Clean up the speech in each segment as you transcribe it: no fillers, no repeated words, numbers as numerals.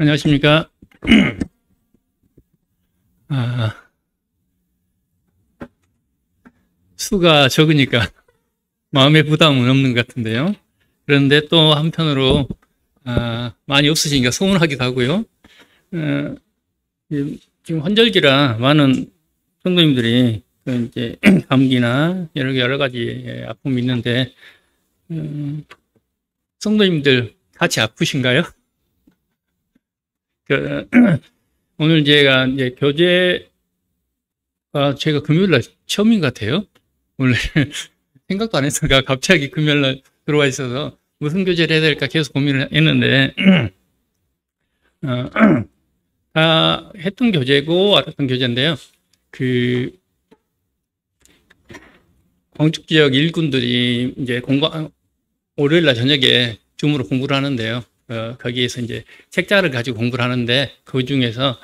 안녕하십니까. 수가 적으니까 마음의 부담은 없는 것 같은데요. 그런데 또 한편으로 많이 없으시니까 서운하기도 하고요. 지금 환절기라 많은 성도님들이 이제 감기나 여러 가지 아픔이 있는데 성도님들 같이 아프신가요? 오늘 제가 이제 제가 금요일날 처음인 것 같아요. 원래 생각도 안 했다가 갑자기 금요일날 들어와 있어서 무슨 교제를 해야 될까 계속 고민을 했는데 다 했던 교제고 알았던 교제인데요. 광축 지역 일군들이 이제 월요일날 저녁에 줌으로 공부를 하는데요. 거기에서 이제 책자를 가지고 공부를 하는데 그 중에서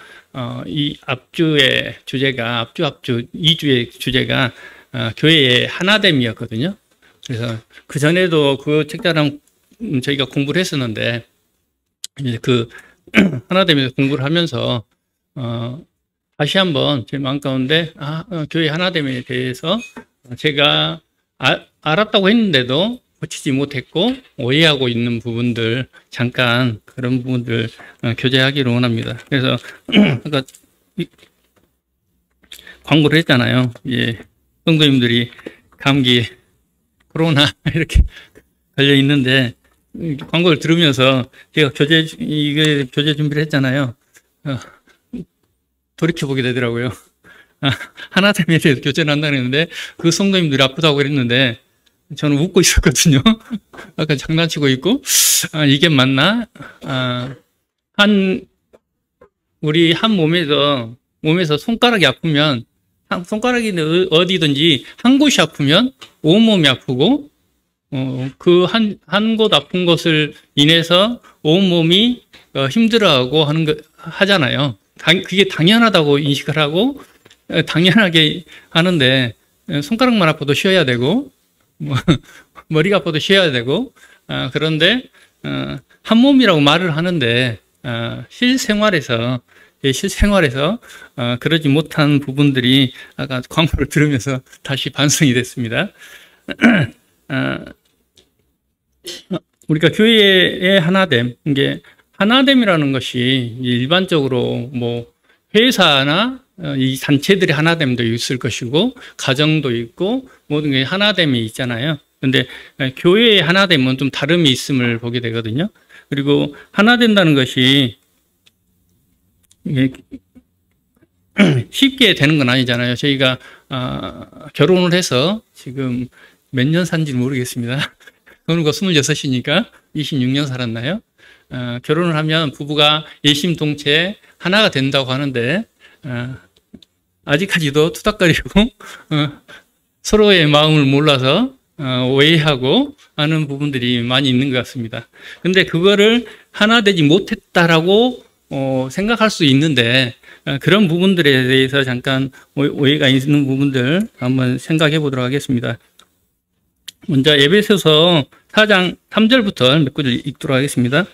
이 앞주의 주제가 앞주 2주의 주제가 교회의 하나됨이었거든요. 그래서 그 전에도 그 책자랑 저희가 공부를 했었는데 이제 그 하나됨에서 공부를 하면서 다시 한번 제 마음 가운데 교회 하나됨에 대해서 제가 알았다고 했는데도 고치지 못했고 오해하고 있는 부분들 잠깐 그런 부분들 교제하기를 원합니다. 그래서 아까 광고를 했잖아요. 예, 성도님들이 감기, 코로나 이렇게 걸려 있는데 광고를 들으면서 제가 교제 준비를 했잖아요. 돌이켜 보게 되더라고요. 하나됨에 대해서 교제를 한다고 했는데 그 성도님들이 아프다고 그랬는데 저는 웃고 있었거든요. 아까 장난치고 있고, 이게 맞나? 우리 한 몸에서 손가락이 아프면, 손가락이 어디든지 한 곳이 아프면 온몸이 아프고, 한 곳 아픈 것을 인해서 온몸이 힘들어하고 하잖아요. 그게 당연하다고 인식을 하고, 당연하게 하는데, 손가락만 아파도 쉬어야 되고, 머리가 아파도 쉬어야 되고, 그런데, 한 몸이라고 말을 하는데, 실생활에서, 그러지 못한 부분들이 아까 광고를 들으면서 다시 반성이 됐습니다. 우리가 교회의 하나됨, 이게 하나됨이라는 것이 일반적으로 회사나 이 단체들의 하나됨도 있을 것이고 가정도 있고 모든 게 하나됨이 있잖아요. 근데 교회의 하나됨은 좀 다름이 있음을 보게 되거든요. 그리고 하나 된다는 것이 쉽게 되는 건 아니잖아요. 저희가 결혼을 해서 지금 몇 년 산지는 모르겠습니다. 저는 26이니까 26년 살았나요? 결혼을 하면 부부가 일심동체 하나가 된다고 하는데 아직까지도 투닥거리고 서로의 마음을 몰라서 오해하고 하는 부분들이 많이 있는 것 같습니다. 근데 그거를 하나 되지 못했다라고 생각할 수 있는데 그런 부분들에 대해서 잠깐 오해가 있는 부분들 한번 생각해 보도록 하겠습니다. 먼저 에베소서 4장 3절부터 몇 구절 읽도록 하겠습니다.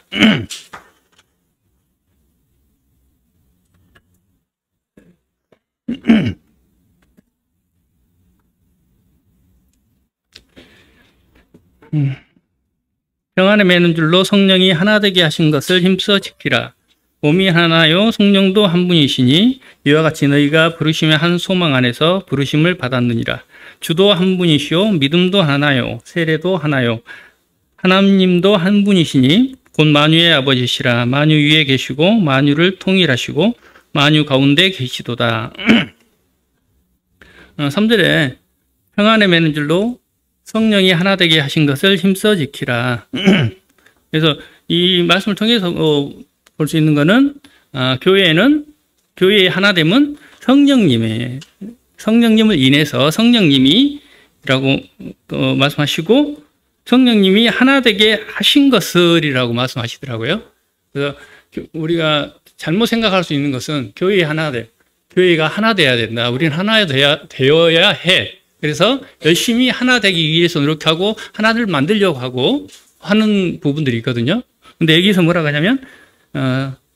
평안에 매는 줄로 성령이 하나 되게 하신 것을 힘써 지키라. 몸이 하나요 성령도 한 분이시니 이와 같이 너희가 부르심의 한 소망 안에서 부르심을 받았느니라. 주도 한 분이시요 믿음도 하나요 세례도 하나요 하나님도 한 분이시니 곧 만유의 아버지시라. 만유 위에 계시고 만유를 통일하시고 만유 가운데 계시도다. 3절에 평안에 매는 줄로 성령이 하나 되게 하신 것을 힘써 지키라. 그래서 이 말씀을 통해서 볼 수 있는 것은 교회의 하나됨은 성령님을 인해서 성령님이라고 말씀하시고 성령님이 하나 되게 하신 것을이라고 말씀하시더라고요. 그래서 우리가 잘못 생각할 수 있는 것은 교회가 하나 돼야 된다. 우리는 하나 되어야 해. 그래서 열심히 하나 되기 위해서 노력하고 하나를 만들려고 하고 하는 부분들이 있거든요. 근데 여기서 뭐라고 하냐면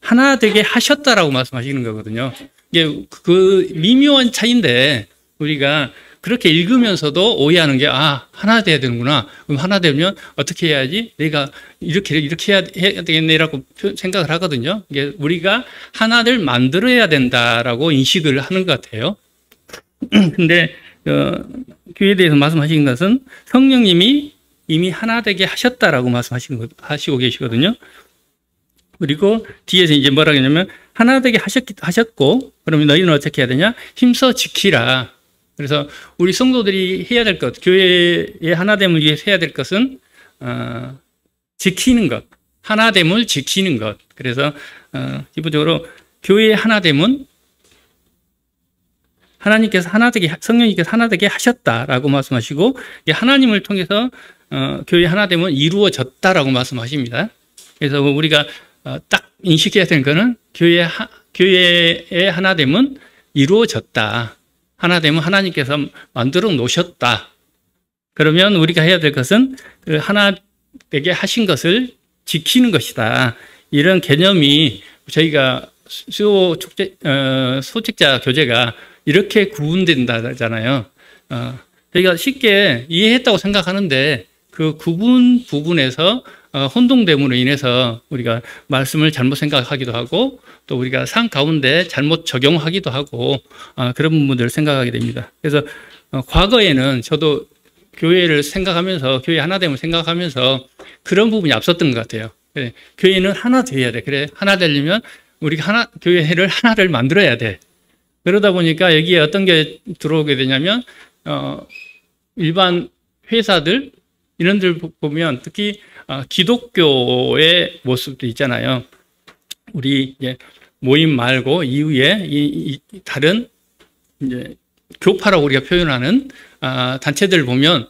하나 되게 하셨다라고 말씀하시는 거거든요. 이게 그 미묘한 차이인데 우리가 그렇게 읽으면서도 오해하는 게, 아, 하나 돼야 되는구나. 그럼 하나 되면 어떻게 해야지? 내가 이렇게 해야 되겠네라고 생각을 하거든요. 이게 우리가 하나를 만들어야 된다라고 인식을 하는 것 같아요. 근데, 교회에 대해서 말씀하신 것은 성령님이 이미 하나 되게 하셨다라고 하시고 계시거든요. 그리고 뒤에서 이제 뭐라 하냐면, 하나 되게 하셨고, 그러면 너희는 어떻게 해야 되냐? 힘써 지키라. 그래서 우리 성도들이 해야 될 것, 교회의 하나됨을 위해서 해야 될 것은 지키는 것, 하나됨을 지키는 것. 그래서 기본적으로 교회의 하나됨은 하나님께서 하나되게, 성령님께서 하나되게 하셨다라고 말씀하시고, 하나님을 통해서 교회의 하나됨은 이루어졌다라고 말씀하십니다. 그래서 우리가 딱 인식해야 되는 것은 교회의 하나됨은 이루어졌다. 하나됨은 하나님께서 만들어 놓으셨다. 그러면 우리가 해야 될 것은 그 하나 되게 하신 것을 지키는 것이다. 이런 개념이 저희가 수요 소책자 교재가 이렇게 구분된다잖아요. 저희가 쉽게 이해했다고 생각하는데 그 구분 부분에서 혼동됨으로 인해서 우리가 말씀을 잘못 생각하기도 하고 또 우리가 삶 가운데 잘못 적용하기도 하고 그런 부분들을 생각하게 됩니다. 그래서 과거에는 저도 교회를 생각하면서 교회 하나됨을 생각하면서 그런 부분이 앞섰던 것 같아요. 그래, 교회는 하나 돼야 돼. 그래, 하나 되려면 우리가 교회를 하나를 만들어야 돼. 그러다 보니까 여기에 어떤 게 들어오게 되냐면 일반 회사들 이런 들 보면 특히 기독교의 모습도 있잖아요. 우리 이제 모임 말고 이후에 이 다른 이제 교파라고 우리가 표현하는 단체들 보면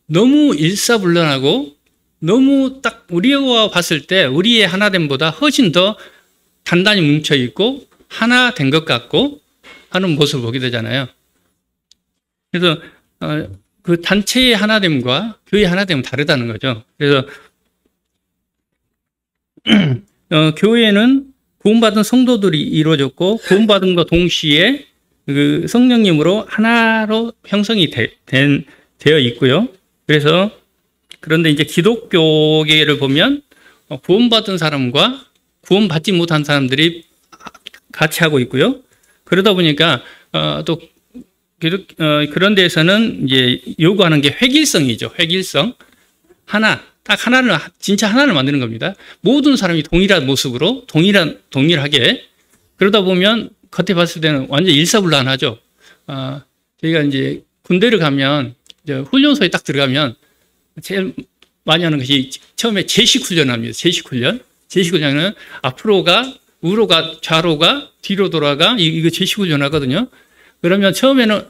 너무 일사불란하고 너무 딱 우리와 봤을 때 우리의 하나됨보다 훨씬 더 단단히 뭉쳐 있고 하나 된 것 같고 하는 모습을 보게 되잖아요. 그래서 그 단체의 하나됨과 교회의 하나됨은 다르다는 거죠. 그래서 교회는 구원받은 성도들이 이루어졌고 구원받은과 동시에 그 성령님으로 하나로 형성이 되어 있고요. 그래서 그런데 이제 기독교계를 보면 구원받은 사람과 구원받지 못한 사람들이 같이 하고 있고요. 그러다 보니까 또 그런 데에서는 이제 요구하는 게 획일성이죠. 획일성. 딱 하나를, 진짜 하나를 만드는 겁니다. 모든 사람이 동일한 모습으로, 동일하게. 그러다 보면, 겉에 봤을 때는 완전 일사불란하죠. 저희가 이제 군대를 가면, 이제 훈련소에 딱 들어가면, 제일 많이 하는 것이 처음에 제식훈련을 합니다. 제식훈련. 제식훈련은 앞으로가, 우로가, 좌로가, 뒤로 돌아가, 이거 제식훈련 하거든요. 그러면 처음에는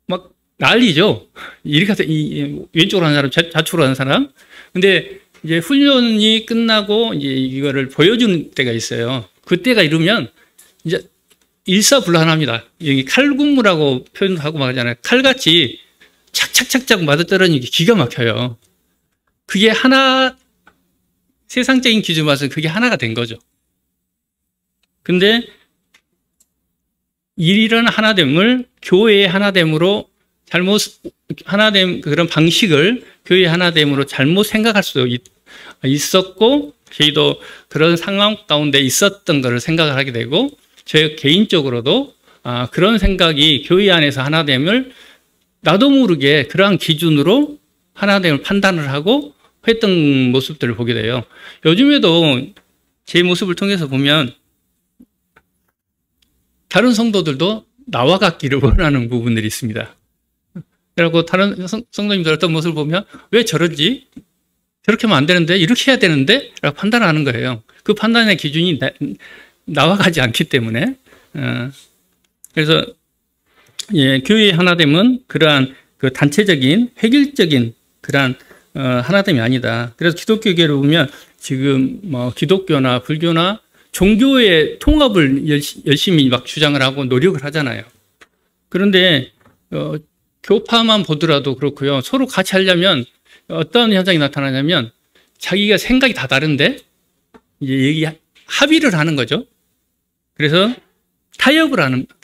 막 난리죠. 이렇게 해서 왼쪽으로 하는 사람, 좌측으로 하는 사람. 근데 이제 훈련이 끝나고 이제 이거를 보여주는 때가 있어요. 그때가 이르면 이제 일사불란합니다. 여기 칼군무라고 표현하고 말하잖아요. 칼같이 착착착착 맞아떨어지는 게 기가 막혀요. 그게 세상적인 기준 봐서 그게 하나가 된 거죠. 근데 이런 하나됨을 교회의 하나됨으로 그런 방식을 교회의 하나됨으로 잘못 생각할 수도 있었고, 저희도 그런 상황 가운데 있었던 것을 생각을 하게 되고, 저 개인적으로도 그런 생각이 교회 안에서 하나됨을 나도 모르게 그러한 기준으로 하나됨을 판단을 하고 했던 모습들을 보게 돼요. 요즘에도 제 모습을 통해서 보면 다른 성도들도 나와 같기를 원하는 부분들이 있습니다. 그리고 다른 성도님들 어떤 모습을 보면 왜 저러지? 저렇게 하면 안 되는데? 이렇게 해야 되는데? 라고 판단하는 거예요. 그 판단의 기준이 나와 가지 않기 때문에. 그래서 예, 교회의 하나됨은 그러한 그 단체적인 획일적인 그러한 하나됨이 아니다. 그래서 기독교계를 보면 지금 뭐 기독교나 불교나 종교의 통합을 열심히 막 주장을 하고 노력을 하잖아요. 그런데 교파만 보더라도 그렇고요. 서로 같이 하려면 어떤 현상이 나타나냐면 자기가 생각이 다 다른데 이제 합의를 하는 거죠. 그래서 타협을 합니다.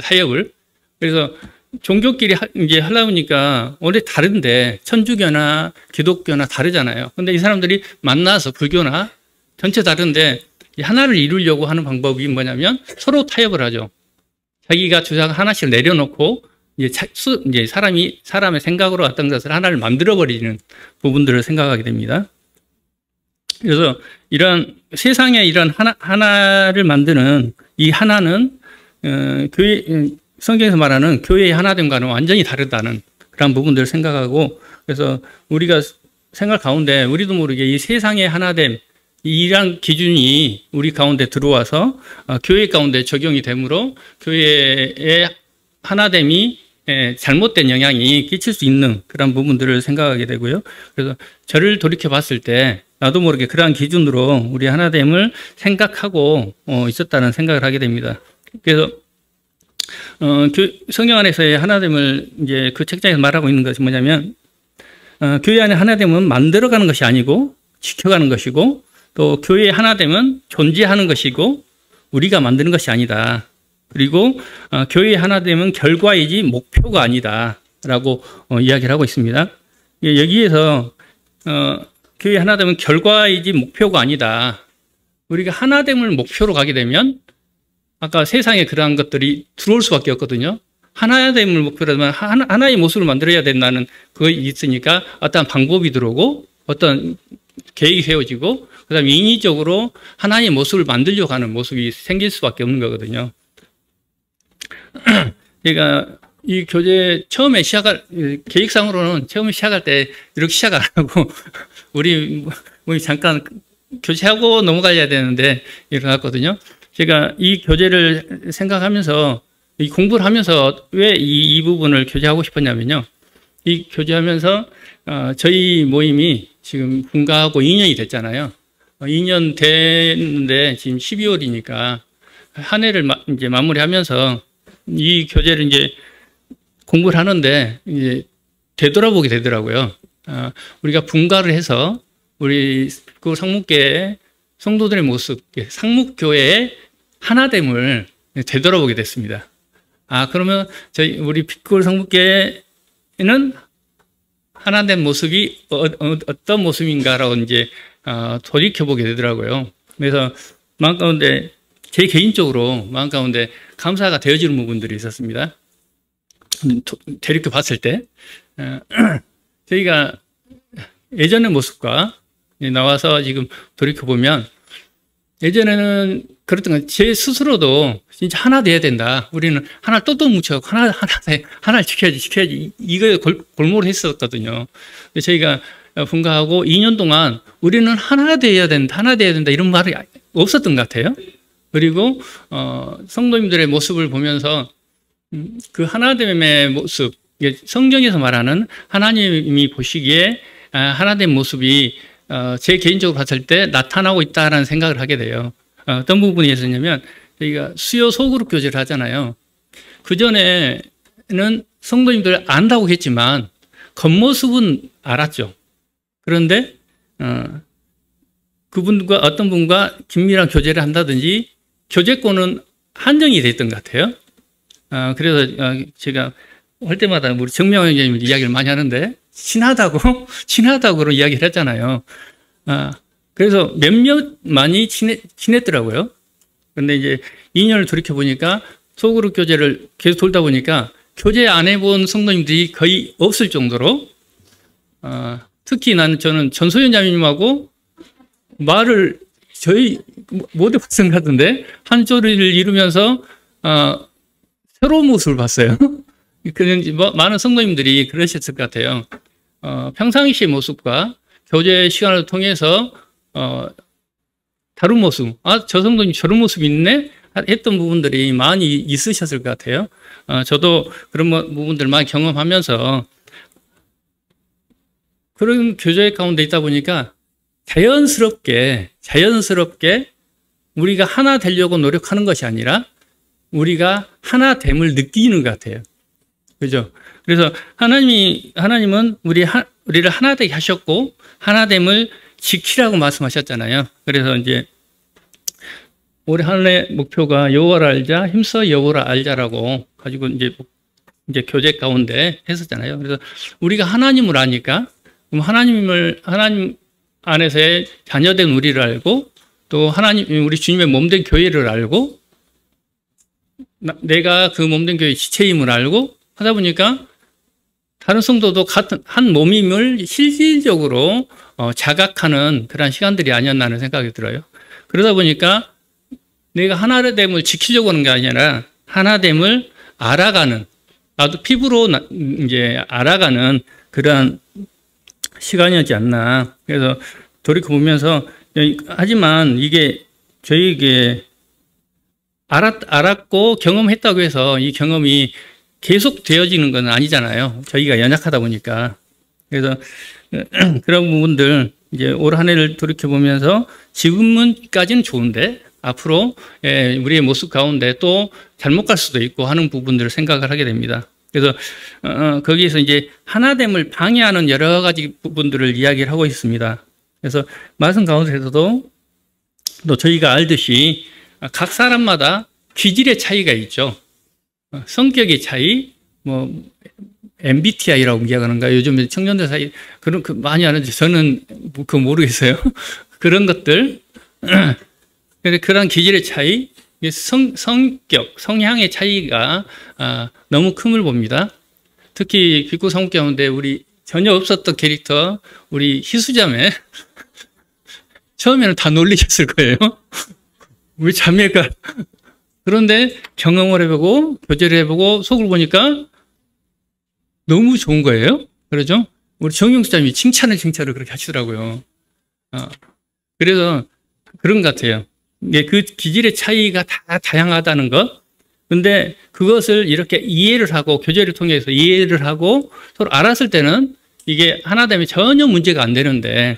타협을. 그래서 종교끼리 이제 하려 보니까 원래 다른데 천주교나 기독교나 다르잖아요. 근데 이 사람들이 만나서 불교나 전체 다른데 하나를 이루려고 하는 방법이 뭐냐면 서로 타협을 하죠. 자기가 주장 하나씩 내려놓고 이제 사람의 생각으로 어떤 것을 하나를 만들어버리는 부분들을 생각하게 됩니다. 그래서 이런 세상에 이런 하나를 만드는 이 하나는 교회 성경에서 말하는 교회의 하나됨과는 완전히 다르다는 그런 부분들을 생각하고, 그래서 우리가 생각 가운데 우리도 모르게 이 세상의 하나됨 이란 기준이 우리 가운데 들어와서 교회 가운데 적용이 되므로 교회의 하나됨이 잘못된 영향이 끼칠 수 있는 그런 부분들을 생각하게 되고요. 그래서 저를 돌이켜 봤을 때 나도 모르게 그러한 기준으로 우리 하나됨을 생각하고 있었다는 생각을 하게 됩니다. 그래서 성경 안에서의 하나됨을 이제 그 책장에서 말하고 있는 것이 뭐냐면, 교회 안에 하나됨은 만들어가는 것이 아니고 지켜가는 것이고, 또 교회의 하나됨은 존재하는 것이고 우리가 만드는 것이 아니다. 그리고 교회의 하나됨은 결과이지 목표가 아니다라고 이야기를 하고 있습니다. 여기에서 교회의 하나됨은 결과이지 목표가 아니다. 우리가 하나됨을 목표로 가게 되면 아까 세상에 그러한 것들이 들어올 수밖에 없거든요. 하나됨을 목표로 하면 하나의 모습을 만들어야 된다는 그거 있으니까 어떤 방법이 들어오고 어떤 계획이 세워지고 그다음에 인위적으로 하나의 모습을 만들려고 하는 모습이 생길 수밖에 없는 거거든요. 제가 이 교재 처음에 계획상으로는 처음에 시작할 때 이렇게 시작 안 하고 우리 잠깐 교체하고 넘어가야 되는데 이렇게 갔거든요. 제가 이 교재를 생각하면서 이 공부를 하면서 왜 이 부분을 교재하고 싶었냐면요. 이 교재하면서 저희 모임이 지금 분가하고 2년이 됐잖아요. 2년 됐는데 지금 12월이니까 한 해를 이제 마무리하면서 이 교재를 이제 공부를 하는데 이제 되돌아보게 되더라고요. 우리가 분가를 해서 우리 그 상목교회 성도들의 모습, 상목교회의 하나됨을 되돌아보게 됐습니다. 그러면 우리 핏골 상목교회는 하나된 모습이 어떤 모습인가라고 이제 돌이켜보게 되더라고요. 그래서 마음 가운데 제 개인적으로 마음 가운데 감사가 되어지는 부분들이 있었습니다. 되리켜 봤을 때 저희가 예전의 모습과 나와서 지금 돌이켜보면 예전에는 그랬던 건 제 스스로도 진짜 하나 돼야 된다. 우리는 하나를 또또 뭉쳐갖고 하나를 지켜야지. 이거에 골몰을 했었거든요. 근데 저희가 분가하고 2년 동안 우리는 하나 돼야 된다. 이런 말이 없었던 것 같아요. 그리고, 성도님들의 모습을 보면서 그 하나됨의 모습, 성경에서 말하는 하나님이 보시기에 하나된 모습이 제 개인적으로 봤을 때 나타나고 있다라는 생각을 하게 돼요. 어떤 부분이 있었냐면 저희가 수요 소그룹 교제를 하잖아요. 그전에는 성도님들 안다고 했지만 겉모습은 알았죠. 그런데 그분과 어떤 분과 긴밀한 교제를 한다든지 교제권은 한정이 됐던 것 같아요. 그래서 제가 할 때마다 우리 정명환 의원님 이야기를 많이 하는데 친하다고 그런 이야기를 했잖아요. 그래서 몇몇 많이 친했더라고요. 근데 이제 2년을 돌이켜 보니까 소그룹 교제를 계속 돌다 보니까 교제 안 해본 성도님들이 거의 없을 정도로 특히 저는 전소연 자매님하고 말을 저희 모두 마찬가지인데 한 조리를 이루면서 새로운 모습을 봤어요. 많은 성도님들이 그러셨을 것 같아요. 평상시의 모습과 교제 시간을 통해서 다른 모습, 저 성도님 저런 모습이 있네? 했던 부분들이 많이 있으셨을 것 같아요. 저도 그런 부분들 많이 경험하면서 그런 교제 가운데 있다 보니까 자연스럽게 우리가 하나 되려고 노력하는 것이 아니라 우리가 하나됨을 느끼는 것 같아요. 그죠? 그래서 하나님은 우리를 하나 되게 하셨고 하나됨을 지키라고 말씀하셨잖아요. 그래서 이제 올해 한 해 목표가 여호와를 알자, 힘써 여호와를 알자라고 가지고 이제 교재 가운데 했었잖아요. 그래서 우리가 하나님을 아니까, 그럼 하나님 안에서의 자녀된 우리를 알고, 또 우리 주님의 몸된 교회를 알고, 내가 그 몸된 교회의 지체임을 알고 하다 보니까 다른 성도도 같은 한 몸임을 실질적으로 자각하는 그런 시간들이 아니었나 하는 생각이 들어요. 그러다 보니까 내가 하나됨을 지키려고 하는 게 아니라 하나됨을 알아가는, 나도 피부로 이제 알아가는 그런 시간이었지 않나. 그래서 돌이켜보면서, 하지만 이게 저희에게 알았고 경험했다고 해서 이 경험이 계속 되어지는 건 아니잖아요. 저희가 연약하다 보니까. 그래서 그런 부분들 이제 올 한 해를 돌이켜보면서 지금은까지는 좋은데 앞으로 우리의 모습 가운데 또 잘못 갈 수도 있고 하는 부분들을 생각을 하게 됩니다. 그래서 거기에서 이제 하나됨을 방해하는 여러 가지 부분들을 이야기를 하고 있습니다. 그래서 말씀 가운데서도 또 저희가 알듯이 각 사람마다 기질의 차이가 있죠. 성격의 차이, 뭐 MBTI라고 이야기하는가 요즘 청년들 사이 그런 많이 아는지 저는 그거 모르겠어요. 그런 것들, 그런 기질의 차이, 성격, 성향의 차이가 너무 큼을 봅니다. 특히 빛고 성국 가운데 우리 전혀 없었던 캐릭터, 우리 희수자매 처음에는 다 놀리셨을 거예요. 우리 자매가. 그런데 경험을 해보고 교제를 해보고 속을 보니까 너무 좋은 거예요. 그러죠? 우리 정용수 자매이 칭찬을 그렇게 하시더라고요. 그래서 그런 것 같아요. 그 기질의 차이가 다 다양하다는 것. 근데 그것을 이렇게 이해를 하고 교제를 통해서 이해를 하고 서로 알았을 때는 이게 하나됨에 전혀 문제가 안 되는데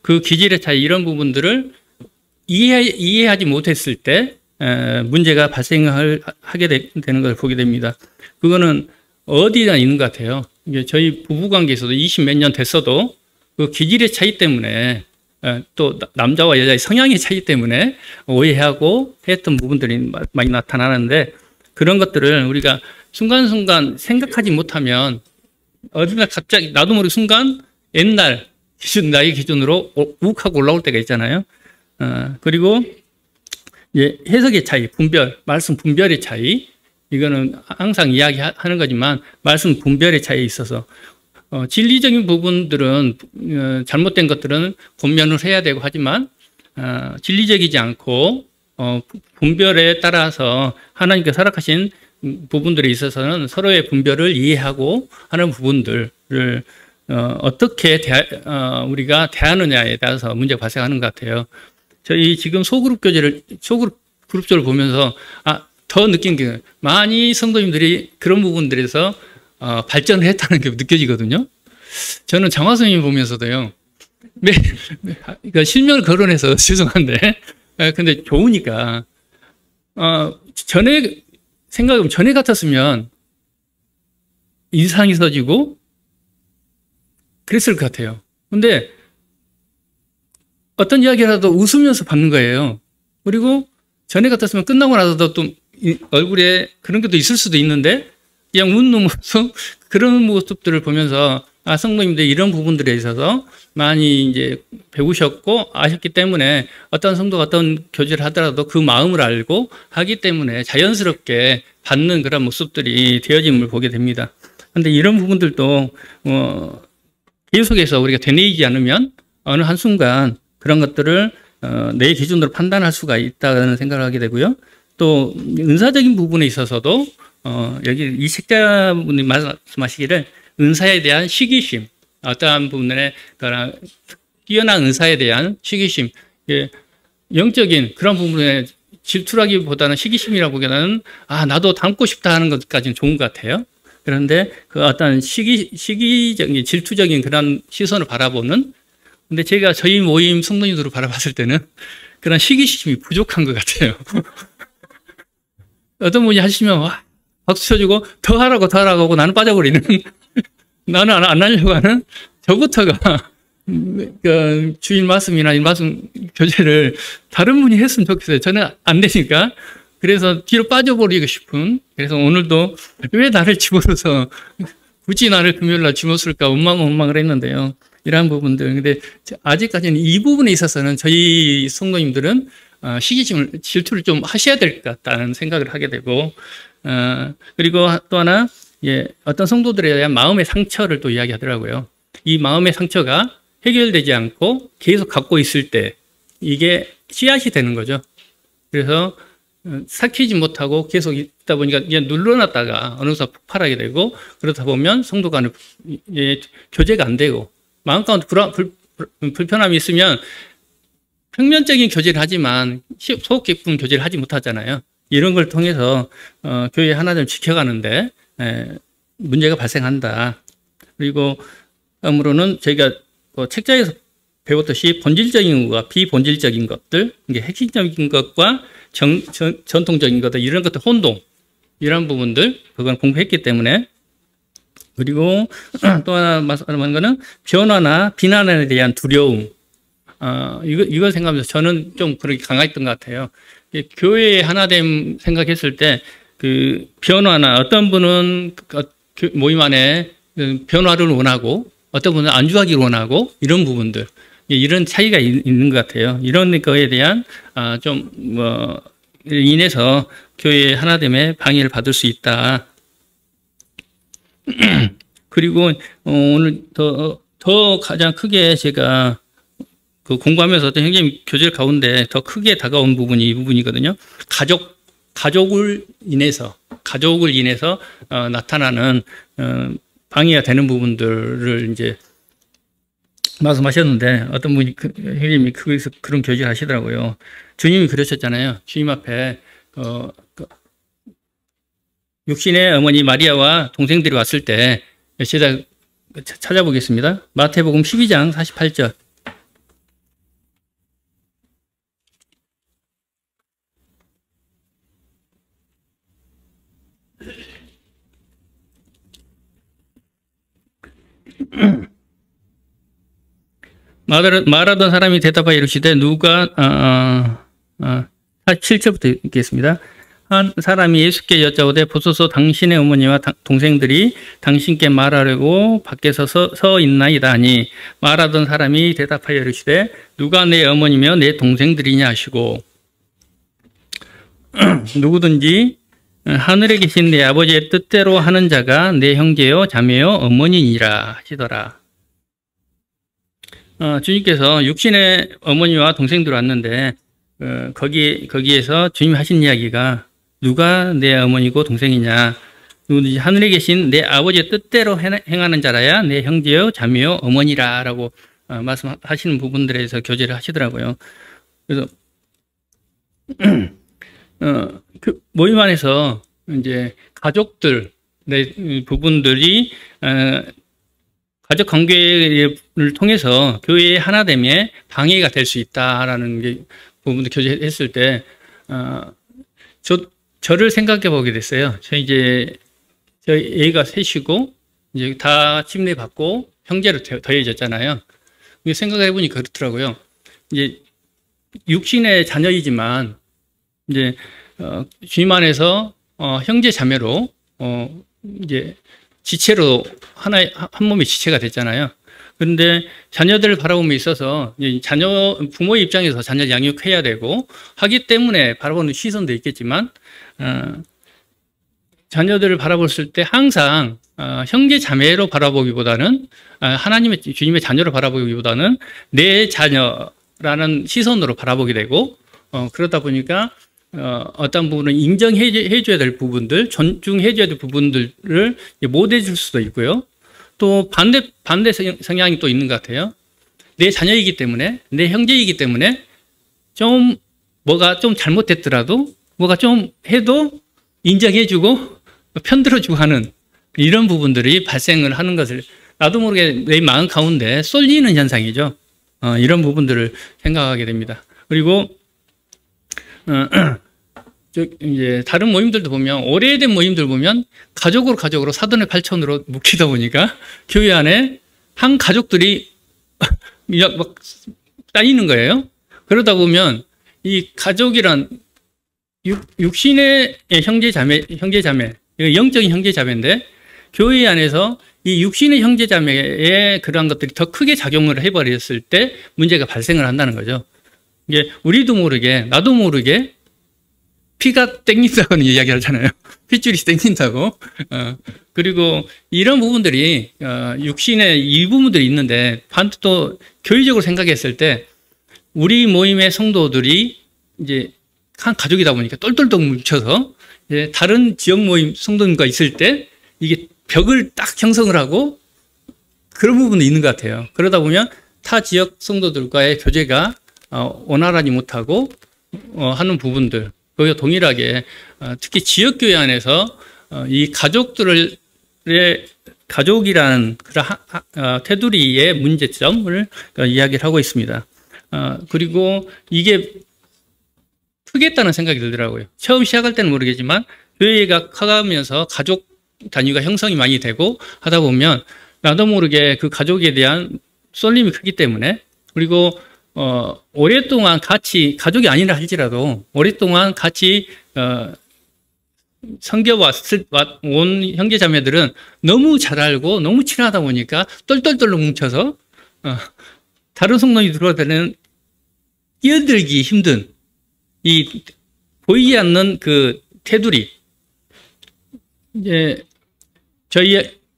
그 기질의 차이 이런 부분들을 이해하지 못했을 때 문제가 발생하게 되는 걸 보게 됩니다. 그거는 어디나 있는 것 같아요. 이게 저희 부부관계에서도 20 몇 년 됐어도 그 기질의 차이 때문에 또 남자와 여자의 성향의 차이 때문에 오해하고 했던 부분들이 많이 나타나는데 그런 것들을 우리가 순간순간 생각하지 못하면 어디나 갑자기 나도 모르게 순간 옛날 나의 기준으로 욱하고 올라올 때가 있잖아요. 그리고 이제 해석의 차이, 말씀 분별의 차이, 이거는 항상 이야기하는 거지만 말씀 분별의 차이에 있어서 진리적인 부분들은 잘못된 것들은 권면을 해야 되고 하지만 진리적이지 않고 분별에 따라서 하나님께서 허락하신 부분들에 있어서는 서로의 분별을 이해하고 하는 부분들을 어떻게 우리가 대하느냐에 따라서 문제가 발생하는 것 같아요. 저희 지금 소그룹 그룹조를 보면서 더 느낀 게 많이 성도님들이 그런 부분들에서 발전을 했다는 게 느껴지거든요. 저는 장화 선생님 보면서도요. 그러니까 실명을 거론해서 죄송한데 근데 좋으니까 생각해보면 전에 같았으면 인상이 써지고 그랬을 것 같아요. 근데 어떤 이야기라도 웃으면서 받는 거예요. 그리고 전에 같았으면 끝나고 나서도 또 얼굴에 그런 것도 있을 수도 있는데 그냥 웃는 모습, 그런 모습들을 보면서 성도님들 이런 부분들에 있어서 많이 이제 배우셨고 아셨기 때문에 어떤 성도가 어떤 교제를 하더라도 그 마음을 알고 하기 때문에 자연스럽게 받는 그런 모습들이 되어짐을 보게 됩니다. 그런데 이런 부분들도 계속해서 우리가 되뇌이지 않으면 어느 한순간 그런 것들을 내 기준으로 판단할 수가 있다는 생각을 하게 되고요. 또 은사적인 부분에 있어서도 여기 이 책자분이 말씀하시기를 은사에 대한 시기심, 어떠한 부분에 뛰어난 은사에 대한 시기심, 영적인 그런 부분에 질투라기보다는 시기심이라고 보기에는 나도 닮고 싶다 하는 것까지는 좋은 것 같아요. 그런데 그 어떤 시기적인 질투적인 그런 시선을 바라보는, 근데 제가 저희 모임 성도님들을 바라봤을 때는 그런 시기심이 부족한 것 같아요. 어떤 분이 하시면 박수 쳐주고 더 하라고 하고 나는 빠져버리는 나는 안 하려고 하는 저부터가 주일 말씀이나 이 말씀 교제를 다른 분이 했으면 좋겠어요. 저는 안 되니까. 그래서 뒤로 빠져버리고 싶은. 그래서 오늘도 왜 나를 집어넣어서 굳이 나를 금요일 날 집어넣을까 원망을 했는데요. 이러한 부분들. 근데 아직까지는 이 부분에 있어서는 저희 성도님들은 시기심을 질투를 좀 하셔야 될 것 같다는 생각을 하게 되고, 그리고 또 하나, 예, 어떤 성도들에 대한 마음의 상처를 또 이야기하더라고요. 이 마음의 상처가 해결되지 않고 계속 갖고 있을 때 이게 씨앗이 되는 거죠. 그래서 삭히지 못하고 계속 있다 보니까 그냥 눌러놨다가 어느 순간 폭발하게 되고, 그러다 보면 성도 간에 교제가 안 되고 마음 가운데 불편함이 있으면 평면적인 교제를 하지만 속 깊은 교제를 하지 못하잖아요. 이런 걸 통해서 교회 하나님을 지켜가는데 문제가 발생한다. 그리고 다음으로는 저희가 책자에서 배웠듯이 본질적인 것과 비본질적인 것들, 이게 핵심적인 것과 전통적인 것들, 이런 것들 혼동, 이런 부분들, 그건 공부했기 때문에. 그리고 또 하나 말하는 거는 변화나 비난에 대한 두려움. 이걸 생각하면서 저는 좀 그렇게 강했던 것 같아요. 교회의 하나됨 생각했을 때 그 변화나 어떤 분은 모임 안에 변화를 원하고 어떤 분은 안주하기를 원하고 이런 부분들, 이런 차이가 있는 것 같아요. 이런 거에 대한 인해서 교회의 하나됨에 방해를 받을 수 있다. 그리고 오늘 더 가장 크게 제가 공부하면서 어떤 형님 교제 가운데 더 크게 다가온 부분이 이 부분이거든요. 가족을 인해서 나타나는 방해가 되는 부분들을 이제 말씀하셨는데, 어떤 분이 형님이 거기서 그런 교제를 하시더라고요. 주님이 그러셨잖아요. 주님 앞에 육신의 어머니 마리아와 동생들이 왔을 때, 제가 찾아보겠습니다. 마태복음 12장 48절. 말하던 사람이 대답하여 이르시되 누가 7절부터 읽겠습니다. 한 사람이 예수께 여짜오되 보소서 당신의 어머니와 동생들이 당신께 말하려고 밖에서 서 있나이다 하니, 말하던 사람이 대답하여 이르시되 누가 내 어머니며 내 동생들이냐 하시고, 누구든지 하늘에 계신 내 아버지의 뜻대로 하는 자가 내 형제요 자매요 어머니니라 하시더라. 주님께서 육신의 어머니와 동생들 왔는데, 거기에서 주님이 하신 이야기가 누가 내 어머니고 동생이냐, 누구든지 하늘에 계신 내 아버지의 뜻대로 행하는 자라야 내 형제요 자매요 어머니라 라고 말씀하시는 부분들에서 교제를 하시더라고요. 그래서 그 모임 안에서 이제 가족들 부분들이 가족 관계를 통해서 교회의 하나됨에 방해가 될 수 있다라는 부분도 교제했을 때, 저를 생각해 보게 됐어요. 저희 애가 셋이고, 이제 다 침례 받고 형제로 더해졌잖아요. 생각해 보니 그렇더라고요. 이제 육신의 자녀이지만, 이제, 주님 안에서, 형제 자매로, 이제, 지체로 한 몸의 지체가 됐잖아요. 그런데 자녀들을 바라봄에 있어서 부모의 입장에서 자녀 양육해야 되고 하기 때문에 바라보는 시선도 있겠지만, 자녀들을 바라봤을 때 항상 형제 자매로 바라보기보다는 하나님의 주님의 자녀로 바라보기보다는 내 자녀라는 시선으로 바라보게 되고, 그러다 보니까 어떤 부분은 인정해줘야 될 부분들, 존중해줘야 될 부분들을 못 해줄 수도 있고요. 또 반대 성향이 또 있는 것 같아요. 내 자녀이기 때문에, 내 형제이기 때문에 뭐가 좀 잘못됐더라도, 뭐가 좀 해도 인정해주고 편들어주고 하는 이런 부분들이 발생을 하는 것을 나도 모르게 내 마음 가운데 쏠리는 현상이죠. 이런 부분들을 생각하게 됩니다. 그리고 이제 다른 모임들도 보면, 오래된 모임들 보면 가족으로 사돈의 팔촌으로 묶이다 보니까 교회 안에 한 가족들이 막 쌓이는 거예요. 그러다 보면 이 가족이란 육신의 형제자매, 영적인 형제자매인데 교회 안에서 이 육신의 형제자매의 그러한 것들이 더 크게 작용을 해버렸을 때 문제가 발생을 한다는 거죠. 이게 우리도 모르게, 나도 모르게 피가 땡긴다고는 이야기 하잖아요. 핏줄이 땡긴다고. 그리고 이런 부분들이, 육신의 이 부분들이 있는데, 반대 또 교회적으로 생각했을 때, 우리 모임의 성도들이 이제 한 가족이다 보니까 똘똘똘 뭉쳐서, 이제 다른 지역 모임 성도님과 있을 때, 이게 벽을 딱 형성을 하고, 그런 부분도 있는 것 같아요. 그러다 보면 타 지역 성도들과의 교제가 원활하지 못하고, 하는 부분들, 거기가 동일하게 특히 지역교회 안에서 이 가족이라는 그런 테두리의 문제점을 이야기를 하고 있습니다. 그리고 이게 크겠다는 생각이 들더라고요. 처음 시작할 때는 모르겠지만 교회가 커가면서 가족 단위가 형성이 많이 되고 하다 보면 나도 모르게 그 가족에 대한 쏠림이 크기 때문에, 그리고 오랫동안 같이, 가족이 아니라 할지라도, 오랫동안 같이, 온 형제자매들은 너무 잘 알고 너무 친하다 보니까 똘똘똘 뭉쳐서, 다른 성도이 들어오면 끼어들기 힘든 이 보이지 않는 그 테두리. 이제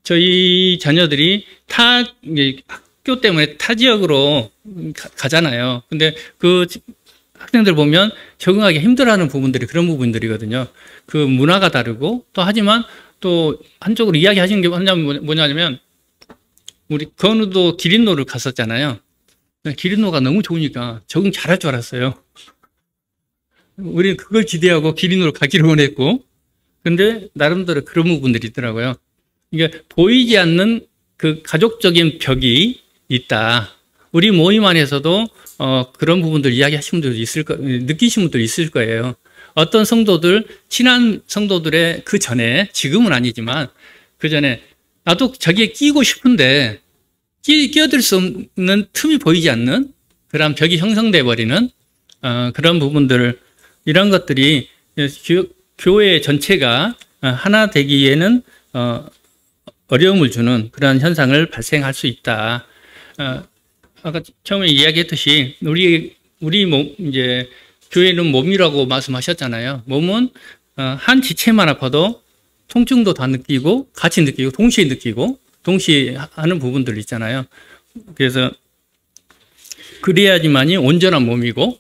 저희 자녀들이 학교 때문에 타 지역으로 가잖아요. 근데 그 학생들 보면 적응하기 힘들어하는 부분들이 그런 부분들이거든요. 그 문화가 다르고, 또 하지만 또 한쪽으로 이야기하시는 게 뭐냐면, 우리 건우도 기린노를 갔었잖아요. 기린노가 너무 좋으니까 적응 잘할 줄 알았어요. 우리는 그걸 기대하고 기린노를 가기를 원했고, 근데 나름대로 그런 부분들이 있더라고요. 이게 보이지 않는 그 가족적인 벽이 있다. 우리 모임 안에서도 그런 부분들 이야기하시는 분들 느끼신 분들 있을 거예요. 어떤 성도들, 친한 성도들의 그 전에, 지금은 아니지만 그 전에 나도 저기에 끼고 싶은데 끼어들 수 없는 틈이 보이지 않는 그런 벽이 형성돼 버리는 그런 부분들, 이런 것들이 교회 전체가 하나 되기에는 어려움을 주는 그런 현상을 발생할 수 있다. 아까 처음에 이야기했듯이 우리 몸, 이제 교회는 몸이라고 말씀하셨잖아요. 몸은 한 지체만 아파도 통증도 다 느끼고 같이 느끼고 동시에 하는 부분들 있잖아요. 그래서 그래야지만이 온전한 몸이고,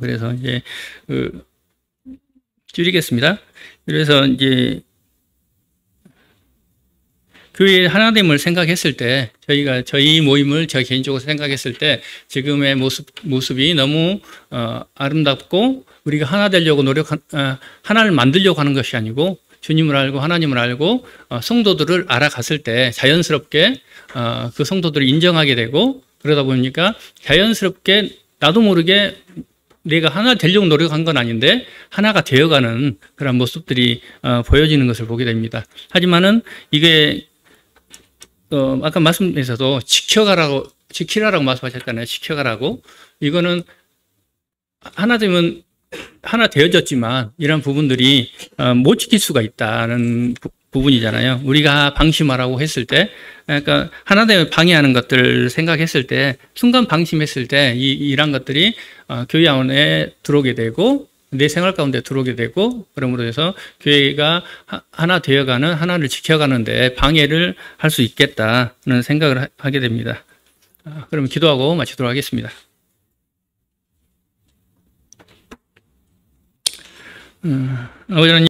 그래서 이제 줄이겠습니다. 그래서 이제 교회의 하나됨을 생각했을 때, 저희 모임을 저 개인적으로 생각했을 때, 지금의 모습이 너무, 아름답고, 우리가 하나 되려고 하나를 만들려고 하는 것이 아니고, 주님을 알고, 하나님을 알고, 성도들을 알아갔을 때, 자연스럽게, 그 성도들을 인정하게 되고, 그러다 보니까 자연스럽게 나도 모르게 내가 하나 되려고 노력한 건 아닌데, 하나가 되어가는 그런 모습들이, 보여지는 것을 보게 됩니다. 하지만은, 이게, 아까 말씀에서도 지키라라고 말씀하셨잖아요. 지켜가라고. 이거는 하나 되면, 하나 되어졌지만, 이런 부분들이 못 지킬 수가 있다는 부분이잖아요. 우리가 방심하라고 했을 때, 그러니까 하나 되면 방해하는 것들 생각했을 때, 순간 방심했을 때, 이런 것들이 교회 안에 들어오게 되고, 내 생활 가운데 들어오게 되고, 그러므로 해서 교회가 하나 되어가는, 하나를 지켜가는데 방해를 할 수 있겠다는 생각을 하게 됩니다. 그럼 기도하고 마치도록 하겠습니다. 아버지 하나님,